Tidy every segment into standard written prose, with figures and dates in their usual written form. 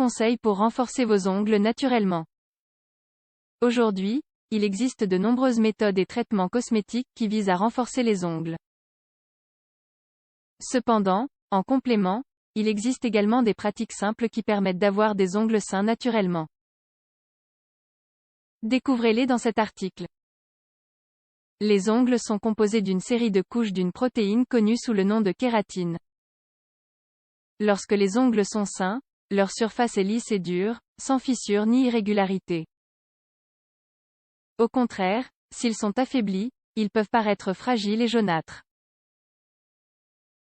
Conseils pour renforcer vos ongles naturellement. Aujourd'hui, il existe de nombreuses méthodes et traitements cosmétiques qui visent à renforcer les ongles. Cependant, en complément, il existe également des pratiques simples qui permettent d'avoir des ongles sains naturellement. Découvrez-les dans cet article. Les ongles sont composés d'une série de couches d'une protéine connue sous le nom de kératine. Lorsque les ongles sont sains, leur surface est lisse et dure, sans fissures ni irrégularités. Au contraire, s'ils sont affaiblis, ils peuvent paraître fragiles et jaunâtres.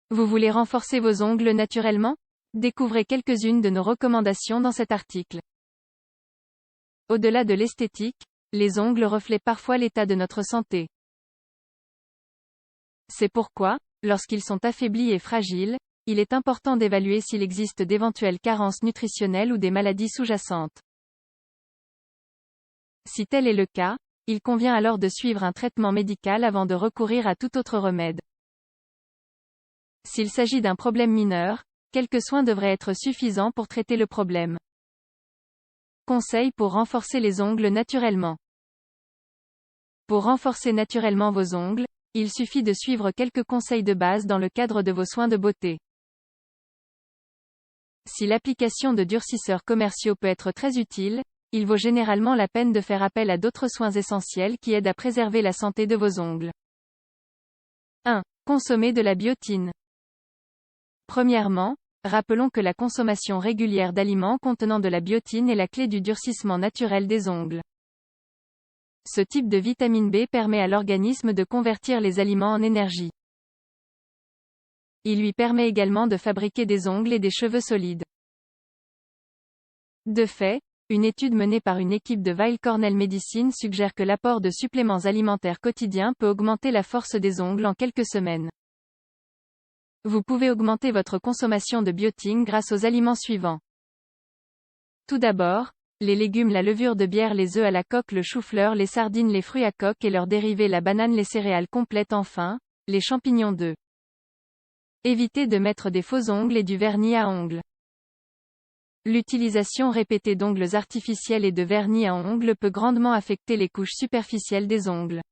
Vous voulez renforcer vos ongles naturellement? Découvrez quelques-unes de nos recommandations dans cet article. Au-delà de l'esthétique, les ongles reflètent parfois l'état de notre santé. C'est pourquoi, lorsqu'ils sont affaiblis et fragiles, il est important d'évaluer s'il existe d'éventuelles carences nutritionnelles ou des maladies sous-jacentes. Si tel est le cas, il convient alors de suivre un traitement médical avant de recourir à tout autre remède. S'il s'agit d'un problème mineur, quelques soins devraient être suffisants pour traiter le problème. Conseils pour renforcer les ongles naturellement. Pour renforcer naturellement vos ongles, il suffit de suivre quelques conseils de base dans le cadre de vos soins de beauté. Si l'application de durcisseurs commerciaux peut être très utile, il vaut généralement la peine de faire appel à d'autres soins essentiels qui aident à préserver la santé de vos ongles. 1. Consommer de la biotine. Premièrement, rappelons que la consommation régulière d'aliments contenant de la biotine est la clé du durcissement naturel des ongles. Ce type de vitamine B permet à l'organisme de convertir les aliments en énergie. Il lui permet également de fabriquer des ongles et des cheveux solides. De fait, une étude menée par une équipe de Weill Cornell Medicine suggère que l'apport de suppléments alimentaires quotidiens peut augmenter la force des ongles en quelques semaines. Vous pouvez augmenter votre consommation de biotine grâce aux aliments suivants. Tout d'abord, les légumes, la levure de bière, les œufs à la coque, le chou-fleur, les sardines, les fruits à coque et leurs dérivés, la banane, les céréales complètes, enfin, les champignons d'œufs. Évitez de mettre des faux ongles et du vernis à ongles. L'utilisation répétée d'ongles artificiels et de vernis à ongles peut grandement affecter les couches superficielles des ongles.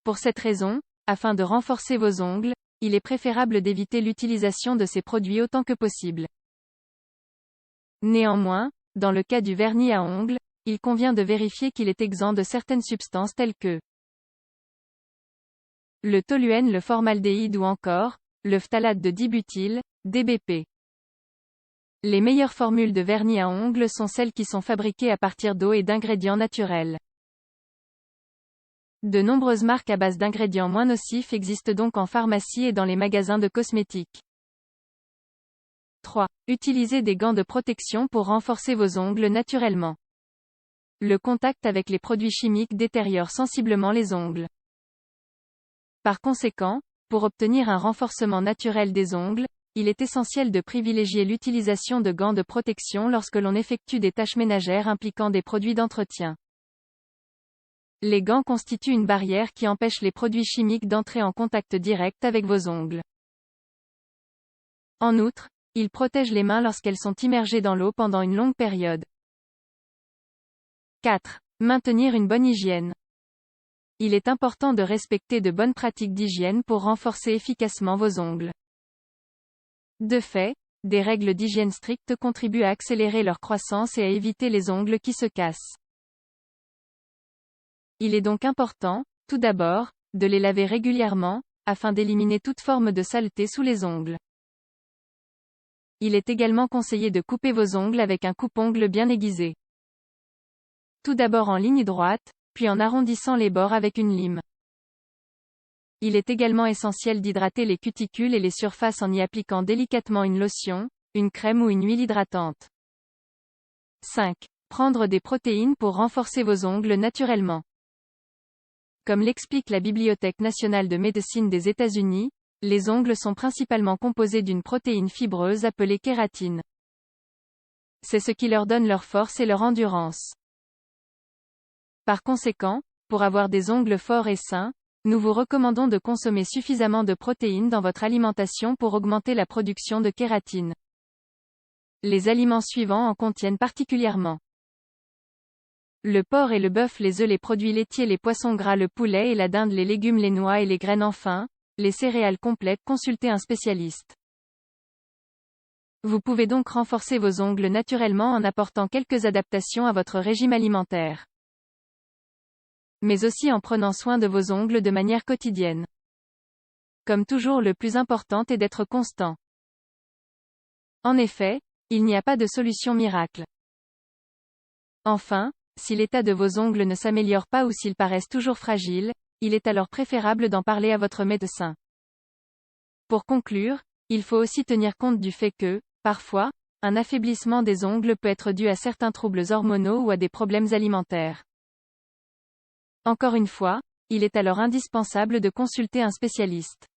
Pour cette raison, afin de renforcer vos ongles, il est préférable d'éviter l'utilisation de ces produits autant que possible. Néanmoins, dans le cas du vernis à ongles, il convient de vérifier qu'il est exempt de certaines substances telles que le toluène, le formaldéhyde ou encore le phtalate de dibutyl, DBP. Les meilleures formules de vernis à ongles sont celles qui sont fabriquées à partir d'eau et d'ingrédients naturels. De nombreuses marques à base d'ingrédients moins nocifs existent donc en pharmacie et dans les magasins de cosmétiques. 3. Utilisez des gants de protection pour renforcer vos ongles naturellement. Le contact avec les produits chimiques détériore sensiblement les ongles. Par conséquent, pour obtenir un renforcement naturel des ongles, il est essentiel de privilégier l'utilisation de gants de protection lorsque l'on effectue des tâches ménagères impliquant des produits d'entretien. Les gants constituent une barrière qui empêche les produits chimiques d'entrer en contact direct avec vos ongles. En outre, ils protègent les mains lorsqu'elles sont immergées dans l'eau pendant une longue période. 4. Maintenir une bonne hygiène. Il est important de respecter de bonnes pratiques d'hygiène pour renforcer efficacement vos ongles. De fait, des règles d'hygiène strictes contribuent à accélérer leur croissance et à éviter les ongles qui se cassent. Il est donc important, tout d'abord, de les laver régulièrement, afin d'éliminer toute forme de saleté sous les ongles. Il est également conseillé de couper vos ongles avec un coupe-ongles bien aiguisé. Tout d'abord en ligne droite, puis en arrondissant les bords avec une lime. Il est également essentiel d'hydrater les cuticules et les surfaces en y appliquant délicatement une lotion, une crème ou une huile hydratante. 5. Prendre des protéines pour renforcer vos ongles naturellement. Comme l'explique la Bibliothèque nationale de médecine des États-Unis, les ongles sont principalement composés d'une protéine fibreuse appelée kératine. C'est ce qui leur donne leur force et leur endurance. Par conséquent, pour avoir des ongles forts et sains, nous vous recommandons de consommer suffisamment de protéines dans votre alimentation pour augmenter la production de kératine. Les aliments suivants en contiennent particulièrement: le porc et le bœuf, les œufs, les produits laitiers, les poissons gras, le poulet et la dinde, les légumes, les noix et les graines, enfin, les céréales complètes. Consultez un spécialiste. Vous pouvez donc renforcer vos ongles naturellement en apportant quelques adaptations à votre régime alimentaire, mais aussi en prenant soin de vos ongles de manière quotidienne. Comme toujours, le plus important est d'être constant. En effet, il n'y a pas de solution miracle. Enfin, si l'état de vos ongles ne s'améliore pas ou s'ils paraissent toujours fragiles, il est alors préférable d'en parler à votre médecin. Pour conclure, il faut aussi tenir compte du fait que, parfois, un affaiblissement des ongles peut être dû à certains troubles hormonaux ou à des problèmes alimentaires. Encore une fois, il est alors indispensable de consulter un spécialiste.